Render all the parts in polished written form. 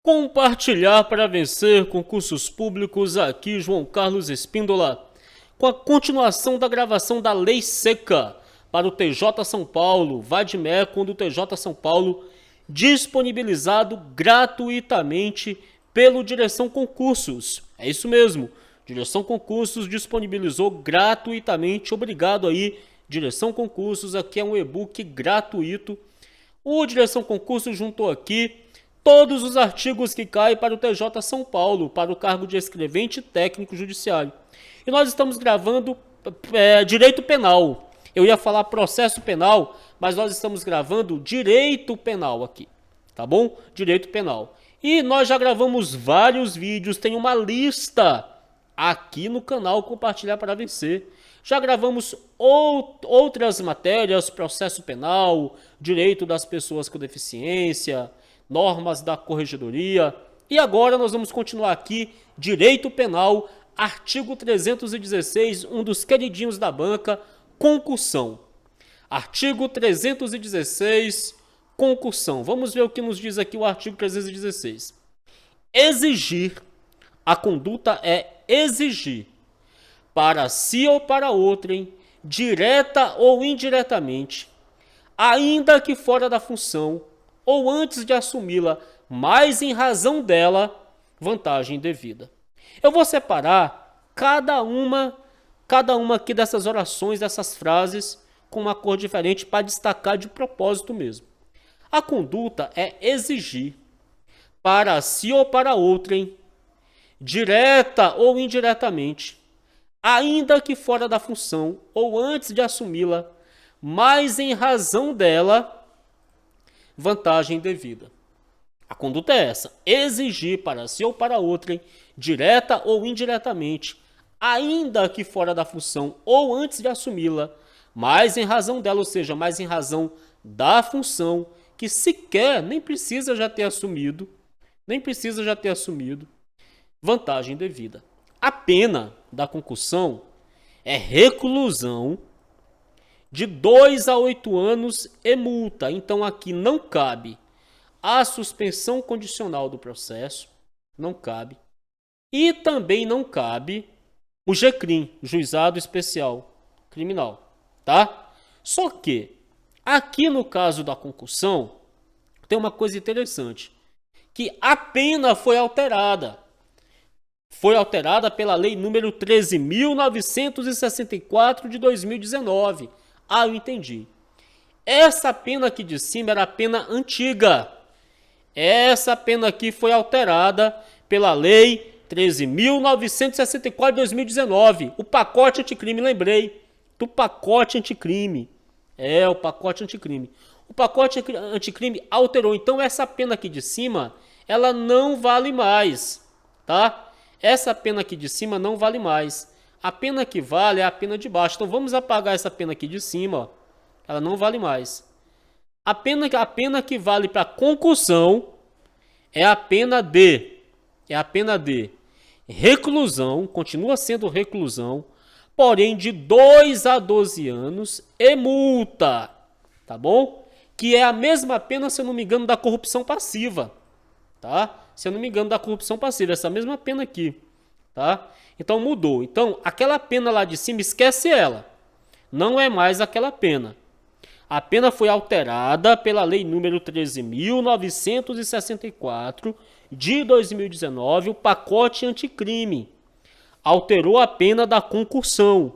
Compartilhar para vencer concursos públicos, aqui João Carlos Espíndola, com a continuação da gravação da Lei Seca para o TJ São Paulo, Vadmecum do TJ São Paulo, disponibilizado gratuitamente pelo Direção Concursos. É isso mesmo, Direção Concursos disponibilizou gratuitamente, obrigado aí, Direção Concursos, aqui é um e-book gratuito. O Direção Concursos juntou aqui todos os artigos que caem para o TJ São Paulo, para o cargo de escrevente técnico judiciário. E nós estamos gravando direito penal. Eu ia falar processo penal, mas nós estamos gravando direito penal aqui, tá bom? Direito penal. E nós já gravamos vários vídeos, tem uma lista aqui no canal Compartilhar para Vencer. Já gravamos outras matérias, processo penal, direito das pessoas com deficiência, normas da corregedoria. E agora nós vamos continuar aqui, direito penal, artigo 316, um dos queridinhos da banca, concussão. Artigo 316, concussão. Vamos ver o que nos diz aqui o artigo 316. Exigir, a conduta é exigir, para si ou para outrem, direta ou indiretamente, ainda que fora da função, ou antes de assumi-la, mas em razão dela, vantagem devida. Eu vou separar cada uma aqui dessas orações, dessas frases, com uma cor diferente para destacar de propósito mesmo. A conduta é exigir, para si ou para outrem, direta ou indiretamente, ainda que fora da função, ou antes de assumi-la, mas em razão dela, vantagem devida. A conduta é essa: exigir para si ou para outrem, direta ou indiretamente, ainda que fora da função ou antes de assumi-la, mas em razão dela, ou seja, mais em razão da função, que sequer nem precisa já ter assumido, vantagem devida. A pena da concussão é reclusão de 2 a 8 anos e multa. Então aqui não cabe a suspensão condicional do processo, não cabe. E também não cabe o GCRIM, Juizado Especial Criminal, tá? Só que aqui no caso da concussão tem uma coisa interessante, que a pena foi alterada. Foi alterada pela lei número 13.964 de 2019. Ah, eu entendi. Essa pena aqui de cima era a pena antiga. Essa pena aqui foi alterada pela lei 13.964 de 2019. O pacote anticrime, lembrei. Do pacote anticrime. O pacote anticrime. O pacote anticrime alterou. Então essa pena aqui de cima, ela não vale mais, tá? Essa pena aqui de cima não vale mais. A pena que vale é a pena de baixo. Então vamos apagar essa pena aqui de cima, ó. Ela não vale mais. A pena que vale para concussão é a pena de reclusão, continua sendo reclusão, porém de 2 a 12 anos e multa, tá bom? Que é a mesma pena, se eu não me engano, da corrupção passiva, tá? Se eu não me engano, da corrupção passiva, essa mesma pena aqui, tá? Então mudou. Então aquela pena lá de cima, esquece ela. Não é mais aquela pena. A pena foi alterada pela lei número 13.964 de 2019, o pacote anticrime. Alterou a pena da concussão.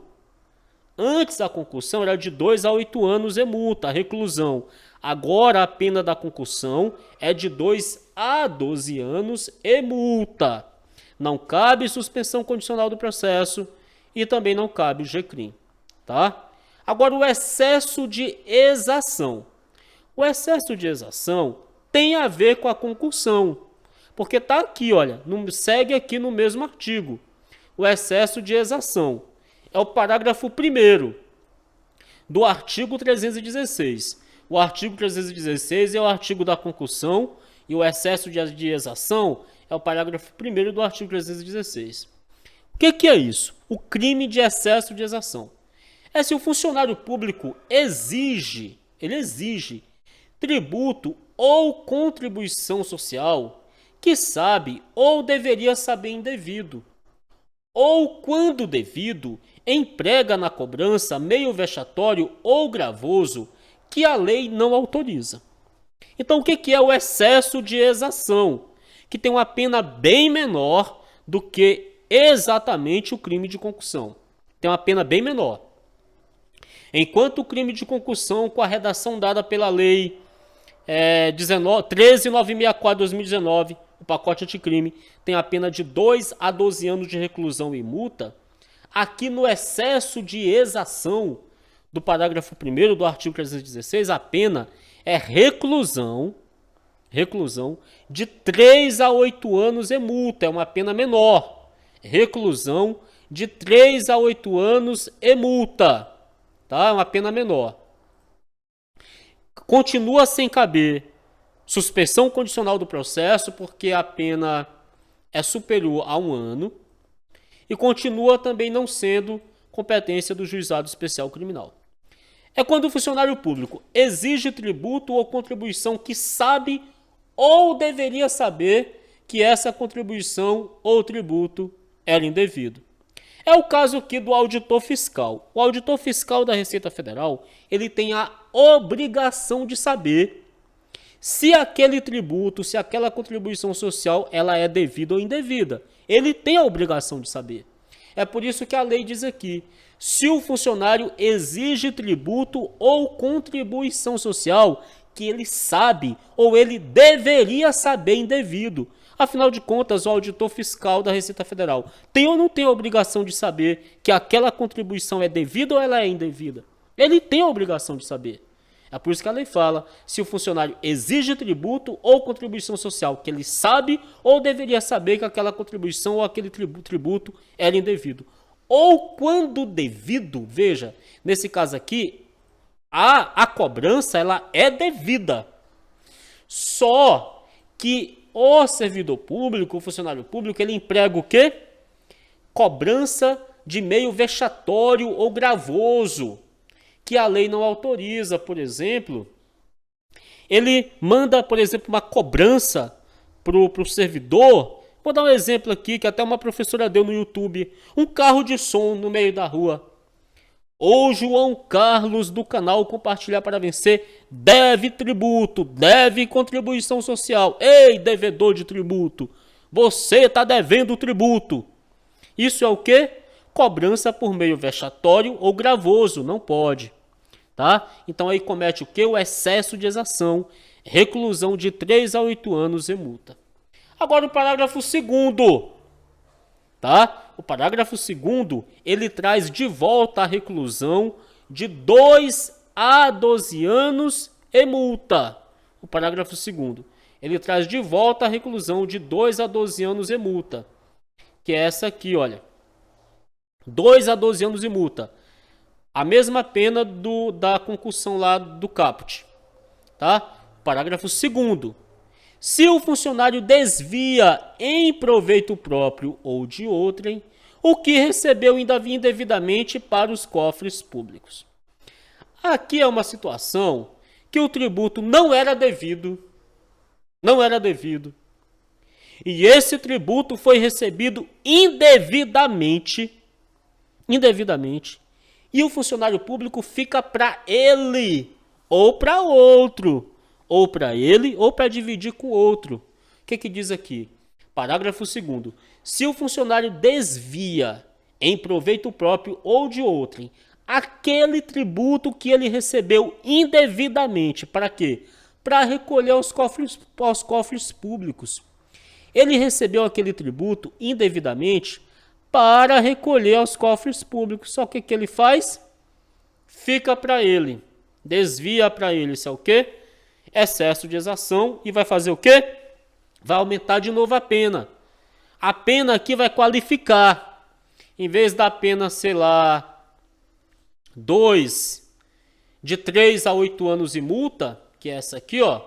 Antes a concussão era de 2 a 8 anos e multa, reclusão. Agora a pena da concussão é de 2 a 12 anos e multa. Não cabe suspensão condicional do processo e também não cabe o GCRIM, tá? Agora o excesso de exação. O excesso de exação tem a ver com a concussão, porque tá aqui, olha, segue aqui no mesmo artigo. O excesso de exação é o parágrafo 1º do artigo 316. O artigo 316 é o artigo da concussão e o excesso de exação é o parágrafo 1º do artigo 316. O que é isso? O crime de excesso de exação. É se o funcionário público exige tributo ou contribuição social que sabe ou deveria saber indevido, ou, quando devido, emprega na cobrança meio vexatório ou gravoso que a lei não autoriza. Então, o que é o excesso de exação? Que tem uma pena bem menor do que exatamente o crime de concussão. Tem uma pena bem menor. Enquanto o crime de concussão, com a redação dada pela lei 13.964/2019, o pacote anticrime, tem a pena de 2 a 12 anos de reclusão e multa, aqui no excesso de exação do parágrafo 1º do artigo 316, a pena é reclusão de 3 a 8 anos e multa, é uma pena menor. Reclusão de 3 a 8 anos e multa, tá? É uma pena menor. Continua sem caber suspensão condicional do processo, porque a pena é superior a 1 ano, e continua também não sendo competência do juizado especial criminal. É quando o funcionário público exige tributo ou contribuição que sabe ou deveria saber que essa contribuição ou tributo era indevido. É o caso aqui do auditor fiscal. O auditor fiscal da Receita Federal, ele tem a obrigação de saber se aquele tributo, se aquela contribuição social, ela é devida ou indevida. Ele tem a obrigação de saber. É por isso que a lei diz aqui, se o funcionário exige tributo ou contribuição social que ele sabe ou ele deveria saber indevido. Afinal de contas, o auditor fiscal da Receita Federal tem ou não tem a obrigação de saber que aquela contribuição é devida ou ela é indevida? Ele tem a obrigação de saber. É por isso que a lei fala, se o funcionário exige tributo ou contribuição social que ele sabe ou deveria saber que aquela contribuição ou aquele tributo era indevido. Ou quando devido, veja, nesse caso aqui, a cobrança ela é devida. Só que o servidor público, o funcionário público, ele emprega o quê? Cobrança de meio vexatório ou gravoso, que a lei não autoriza. Por exemplo, ele manda, por exemplo, uma cobrança para o servidor. Vou dar um exemplo aqui, que até uma professora deu no YouTube. Um carro de som no meio da rua. Ou João Carlos do canal Compartilhar para Vencer deve tributo, deve contribuição social. Ei, devedor de tributo, você está devendo tributo. Isso é o quê? Cobrança por meio vexatório ou gravoso, não pode. Tá? Então aí comete o quê? O excesso de exação, reclusão de 3 a 8 anos e multa. Agora o parágrafo 2º, tá? O parágrafo 2º, ele traz de volta a reclusão de 2 a 12 anos e multa. O parágrafo 2º, ele traz de volta a reclusão de 2 a 12 anos e multa. Que é essa aqui, olha. 2 a 12 anos e multa. A mesma pena da concussão lá do caput. Tá? Parágrafo 2º. Se o funcionário desvia em proveito próprio ou de outrem o que recebeu indevidamente para os cofres públicos. Aqui é uma situação que o tributo não era devido, e esse tributo foi recebido indevidamente, e o funcionário público fica para ele ou para outro, ou para ele ou para dividir com outro. O que diz aqui? Parágrafo 2º. Se o funcionário desvia em proveito próprio ou de outrem aquele tributo que ele recebeu indevidamente, para quê? Para recolher aos cofres públicos. Ele recebeu aquele tributo indevidamente para recolher aos cofres públicos. Só que o que ele faz? Fica para ele. Desvia para ele. Isso é o quê? Excesso de exação. E vai fazer o quê? Vai aumentar de novo a pena. A pena aqui vai qualificar. Em vez da pena, sei lá, 2 de 3 a 8 anos e multa, que é essa aqui, ó,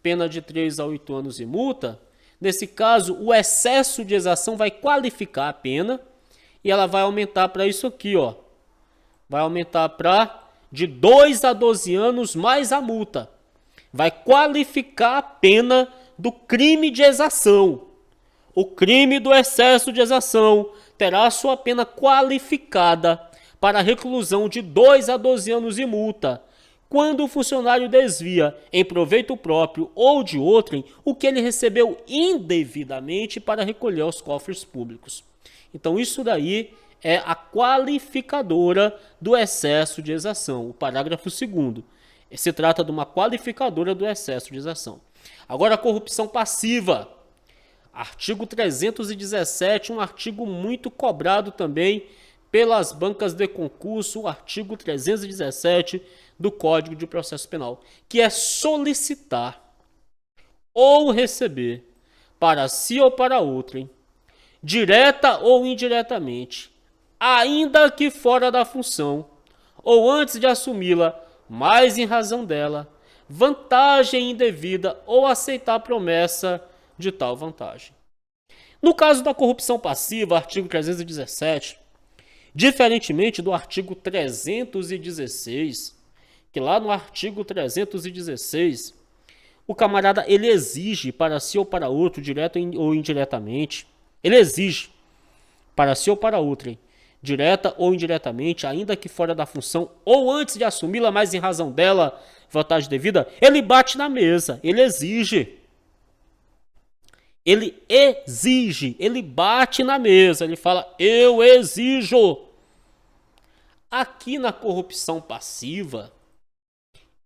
pena de 3 a 8 anos e multa, nesse caso, o excesso de exação vai qualificar a pena e ela vai aumentar para isso aqui, ó. Vai aumentar para de 2 a 12 anos mais a multa. Vai qualificar a pena do crime de exação. O crime do excesso de exação terá sua pena qualificada para reclusão de 2 a 12 anos e multa, quando o funcionário desvia em proveito próprio ou de outrem o que ele recebeu indevidamente para recolher aos cofres públicos. Então isso daí é a qualificadora do excesso de exação, o parágrafo 2º. Se trata de uma qualificadora do excesso de exação. Agora a corrupção passiva. Artigo 317, um artigo muito cobrado também pelas bancas de concurso, o artigo 317 do Código de Processo Penal, que é solicitar ou receber para si ou para outrem, direta ou indiretamente, ainda que fora da função, ou antes de assumi-la, mas em razão dela, vantagem indevida ou aceitar promessa de tal vantagem. No caso da corrupção passiva, artigo 317, diferentemente do artigo 316, que lá no artigo 316, o camarada ele exige para si ou para outro, direto ou indiretamente, ele exige para si ou para outrem, direta ou indiretamente, ainda que fora da função, ou antes de assumi-la, mas em razão dela, vantagem devida, ele bate na mesa, ele exige. Ele exige, ele bate na mesa, ele fala, eu exijo. Aqui na corrupção passiva,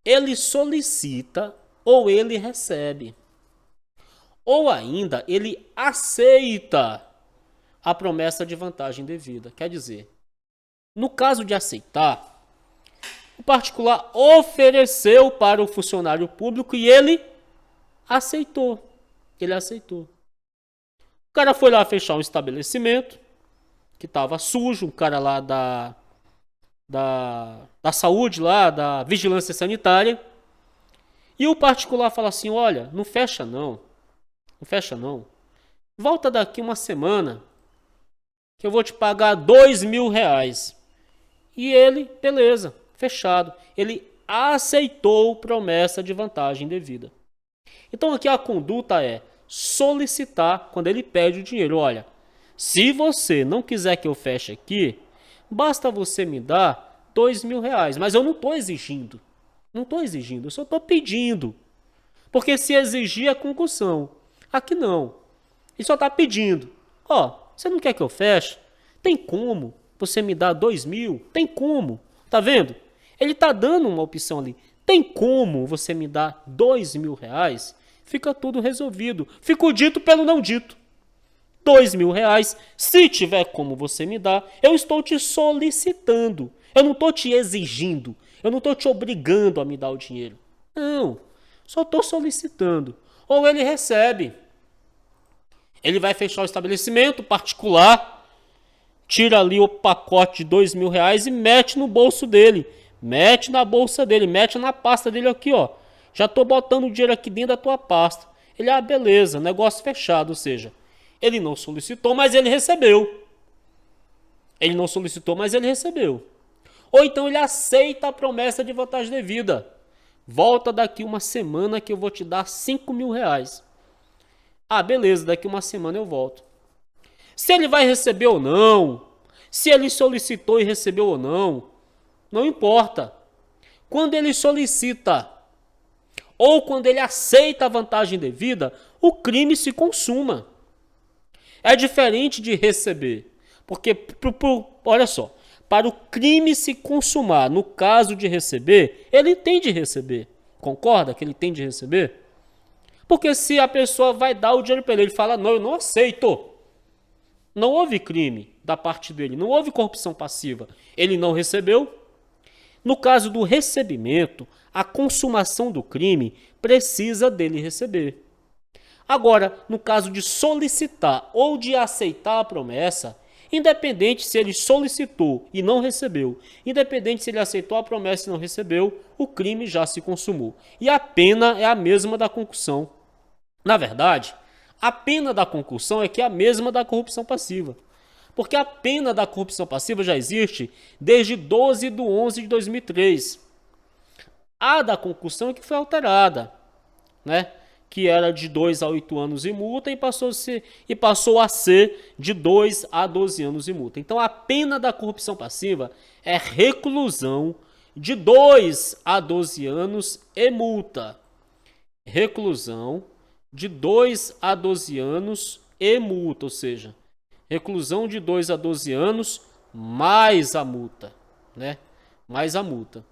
ele solicita ou ele recebe. Ou ainda, ele aceita a promessa de vantagem devida. Quer dizer, no caso de aceitar, o particular ofereceu para o funcionário público e ele aceitou. Ele aceitou. O cara foi lá fechar um estabelecimento que estava sujo, um cara lá da saúde, lá da vigilância sanitária. E o particular fala assim, olha, não fecha não. Não fecha não. Volta daqui uma semana que eu vou te pagar R$2.000. E ele, beleza, fechado. Ele aceitou promessa de vantagem devida. Então aqui a conduta é solicitar quando ele pede o dinheiro. Olha, se você não quiser que eu feche aqui, basta você me dar R$2.000. Mas eu não estou exigindo. Não estou exigindo, eu só estou pedindo. Porque se exigir é concussão. Aqui não. Ele só está pedindo. Ó, você não quer que eu feche? Tem como você me dar 2.000? Tem como. Tá vendo? Ele está dando uma opção ali. Tem como você me dar R$2.000? Fica tudo resolvido. Fica o dito pelo não dito. R$2.000. Se tiver como você me dar, eu estou te solicitando. Eu não estou te exigindo. Eu não estou te obrigando a me dar o dinheiro. Não. Só estou solicitando. Ou ele recebe. Ele vai fechar o estabelecimento particular, tira ali o pacote de R$2.000 e mete no bolso dele. Mete na bolsa dele, mete na pasta dele aqui, ó. Já estou botando o dinheiro aqui dentro da tua pasta. Ele, beleza, negócio fechado. Ou seja, ele não solicitou, mas ele recebeu. Ele não solicitou, mas ele recebeu. Ou então ele aceita a promessa de vantagem devida. Volta daqui uma semana que eu vou te dar R$5.000. Beleza, daqui uma semana eu volto. Se ele vai receber ou não, se ele solicitou e recebeu ou não, não importa. Quando ele solicita ou quando ele aceita a vantagem devida, o crime se consuma. É diferente de receber. Porque, olha só, para o crime se consumar, no caso de receber, ele tem de receber. Concorda que ele tem de receber? Porque se a pessoa vai dar o dinheiro para ele, ele fala, não, eu não aceito. Não houve crime da parte dele, não houve corrupção passiva. Ele não recebeu. No caso do recebimento, a consumação do crime precisa dele receber. Agora, no caso de solicitar ou de aceitar a promessa, independente se ele solicitou e não recebeu, independente se ele aceitou a promessa e não recebeu, o crime já se consumou. E a pena é a mesma da concussão. Na verdade, a pena da concussão é que é a mesma da corrupção passiva. Porque a pena da corrupção passiva já existe desde 12/11/2003. A da concussão é que foi alterada, né? que era de 2 a 8 anos e multa, e passou a ser de 2 a 12 anos e multa. Então, a pena da corrupção passiva é reclusão de 2 a 12 anos e multa. Reclusão de 2 a 12 anos e multa, ou seja, reclusão de 2 a 12 anos mais a multa, né? Mais a multa.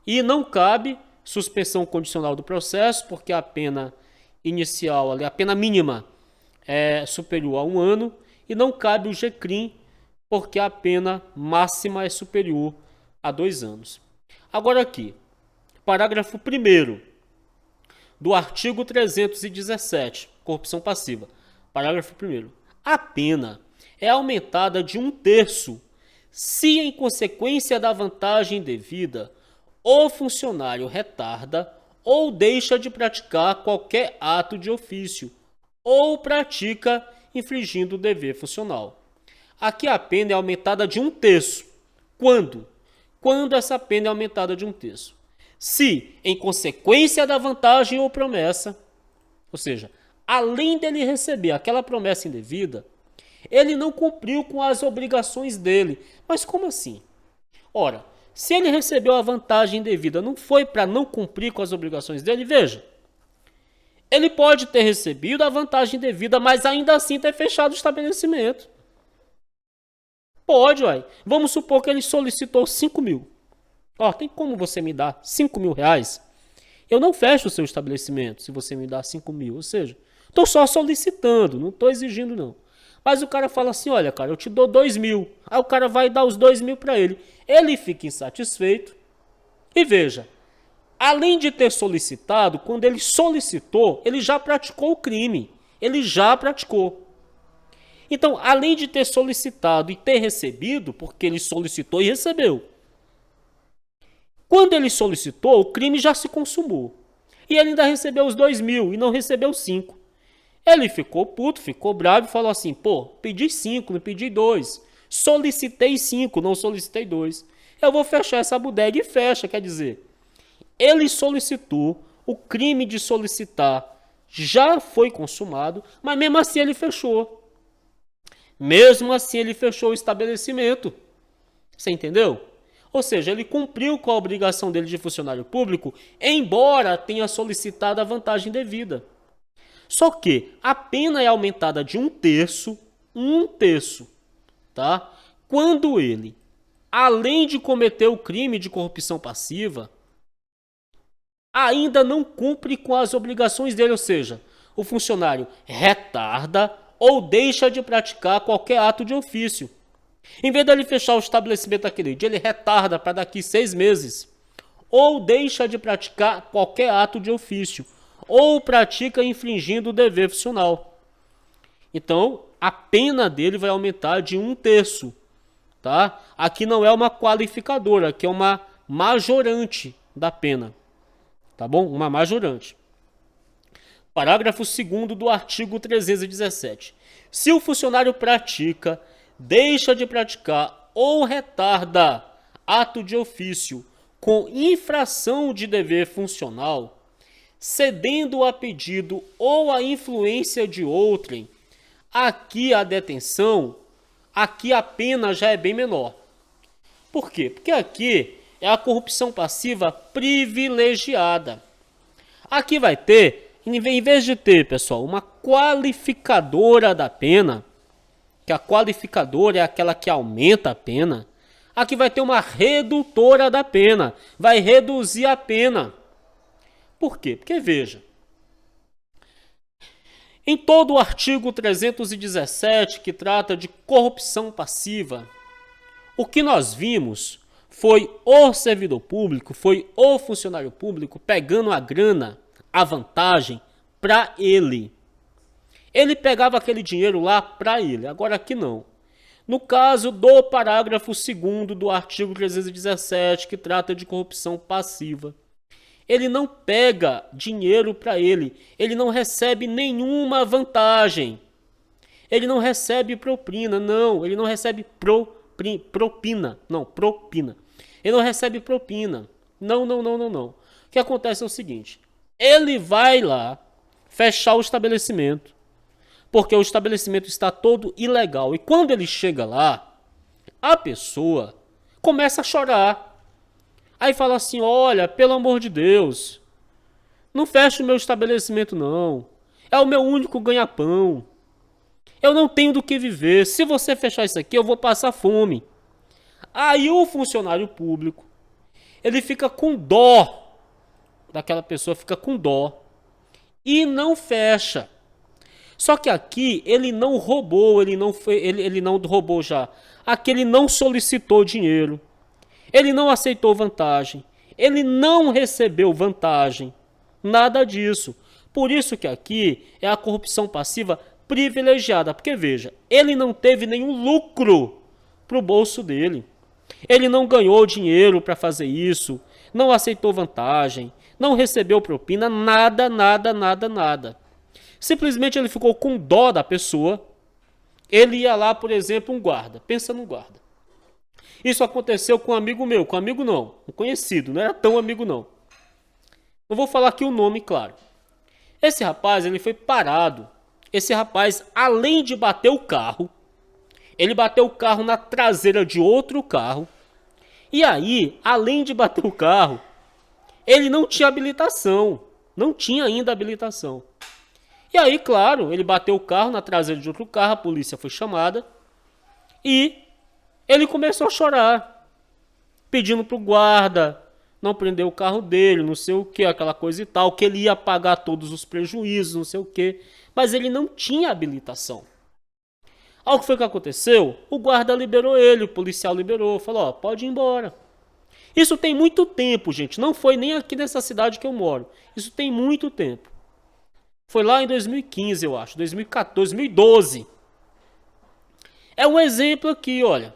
E não cabe suspensão condicional do processo, porque a pena inicial, a pena mínima é superior a 1 ano, e não cabe o G-CRIM, porque a pena máxima é superior a 2 anos. Agora aqui, parágrafo 1º do artigo 317, corrupção passiva. Parágrafo 1º. A pena é aumentada de 1/3 se, em consequência da vantagem devida, o funcionário retarda ou deixa de praticar qualquer ato de ofício ou pratica infringindo o dever funcional. Aqui a pena é aumentada de 1/3. Quando? Quando essa pena é aumentada de 1/3? Se, em consequência da vantagem ou promessa, ou seja, além dele receber aquela promessa indevida, ele não cumpriu com as obrigações dele. Mas como assim? Ora, se ele recebeu a vantagem indevida, não foi para não cumprir com as obrigações dele? Veja, ele pode ter recebido a vantagem indevida, mas ainda assim ter fechado o estabelecimento. Pode, uai. Vamos supor que ele solicitou 5 mil. Ó, tem como você me dar 5 mil reais? Eu não fecho o seu estabelecimento se você me dá 5 mil. Ou seja, estou só solicitando, não estou exigindo não. Mas o cara fala assim, olha cara, eu te dou 2 mil. Aí o cara vai dar os 2 mil para ele. Ele fica insatisfeito. E veja, além de ter solicitado, quando ele solicitou, ele já praticou o crime. Ele já praticou. Então, além de ter solicitado e ter recebido, porque ele solicitou e recebeu. Quando ele solicitou, o crime já se consumou. E ele ainda recebeu os 2 mil e não recebeu 5. Ele ficou puto, ficou bravo e falou assim, pô, pedi 5, não pedi 2. Solicitei 5, não solicitei 2. Eu vou fechar essa bodega e fecha, quer dizer. Ele solicitou, o crime de solicitar já foi consumado, mas mesmo assim ele fechou. Mesmo assim ele fechou o estabelecimento. Você entendeu? Ou seja, ele cumpriu com a obrigação dele de funcionário público, embora tenha solicitado a vantagem devida. Só que a pena é aumentada de 1/3, tá? Quando ele, além de cometer o crime de corrupção passiva, ainda não cumpre com as obrigações dele, ou seja, o funcionário retarda ou deixa de praticar qualquer ato de ofício. Em vez dele fechar o estabelecimento aquele dia, ele retarda para daqui 6 meses. Ou deixa de praticar qualquer ato de ofício. Ou pratica infringindo o dever funcional. Então, a pena dele vai aumentar de 1/3. Tá? Aqui não é uma qualificadora, aqui é uma majorante da pena. Tá bom? Uma majorante. Parágrafo 2º do artigo 317. Se o funcionário pratica, deixa de praticar ou retarda ato de ofício com infração de dever funcional, cedendo a pedido ou a influência de outrem, aqui a detenção, aqui a pena já é bem menor. Por quê? Porque aqui é a corrupção passiva privilegiada. Aqui vai ter, em vez de ter, pessoal, uma qualificadora da pena, que a qualificadora é aquela que aumenta a pena, aqui vai ter uma redutora da pena, vai reduzir a pena. Por quê? Porque veja, em todo o artigo 317 que trata de corrupção passiva, o que nós vimos foi o servidor público, foi o funcionário público pegando a grana, a vantagem, para ele. Ele pegava aquele dinheiro lá para ele, agora aqui não. No caso do parágrafo 2º do artigo 317, que trata de corrupção passiva, ele não pega dinheiro para ele, ele não recebe nenhuma vantagem. Ele não recebe propina, não, ele não recebe propina. Ele não recebe propina. Não. O que acontece é o seguinte, ele vai lá, fechar o estabelecimento, porque o estabelecimento está todo ilegal. E quando ele chega lá, a pessoa começa a chorar. Aí fala assim: olha, pelo amor de Deus, não feche o meu estabelecimento não. É o meu único ganha-pão. Eu não tenho do que viver. Se você fechar isso aqui, eu vou passar fome. Aí o funcionário público, ele fica com dó daquela pessoa, fica com dó e não fecha. Só que aqui ele não roubou, ele não roubou já. Aqui ele não solicitou dinheiro. Ele não aceitou vantagem. Ele não recebeu vantagem. Nada disso. Por isso que aqui é a corrupção passiva privilegiada. Porque veja, ele não teve nenhum lucro para o bolso dele. Ele não ganhou dinheiro para fazer isso. Não aceitou vantagem. Não recebeu propina. Nada, nada, nada, nada. Simplesmente ele ficou com dó da pessoa. Ele ia lá, por exemplo, um guarda. Pensa num guarda. Isso aconteceu com um amigo meu. Com um amigo não. Um conhecido. Não era tão amigo não. Não vou falar aqui o nome, claro. Esse rapaz, ele foi parado. Esse rapaz, além de bater o carro, ele bateu o carro na traseira de outro carro. E aí, além de bater o carro, ele não tinha habilitação. Não tinha ainda habilitação. E aí, claro, ele bateu o carro na traseira de outro carro, a polícia foi chamada. E ele começou a chorar, pedindo pro guarda não prender o carro dele, não sei o que, aquela coisa e tal, que ele ia pagar todos os prejuízos, não sei o que. Mas ele não tinha habilitação. Aí o que foi que aconteceu? O guarda liberou ele, o policial liberou, falou: ó, pode ir embora. Isso tem muito tempo, gente, não foi nem aqui nessa cidade que eu moro. Isso tem muito tempo. Foi lá em 2015, eu acho, 2014, 2012. É um exemplo aqui, olha.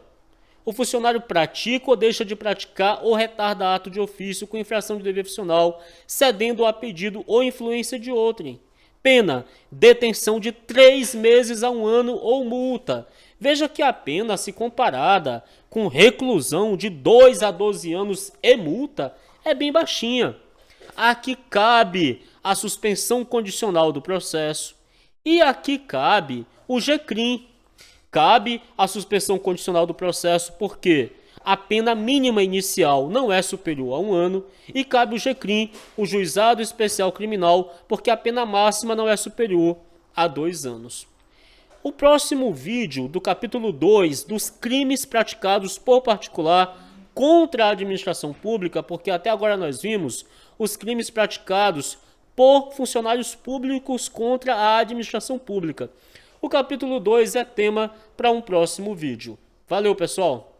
O funcionário pratica ou deixa de praticar ou retarda ato de ofício com infração de dever funcional, cedendo a pedido ou influência de outrem. Pena, detenção de 3 meses a 1 ano ou multa. Veja que a pena, se comparada com reclusão de 2 a 12 anos e multa, é bem baixinha. Aqui cabe a suspensão condicional do processo e aqui cabe o GCRIM. Cabe a suspensão condicional do processo porque a pena mínima inicial não é superior a 1 ano e cabe o GCRIM, o Juizado Especial Criminal, porque a pena máxima não é superior a 2 anos. O próximo vídeo do capítulo 2 dos crimes praticados por particular contra a administração pública, porque até agora nós vimos os crimes praticados por funcionários públicos contra a administração pública. O capítulo 2 é tema para um próximo vídeo. Valeu, pessoal!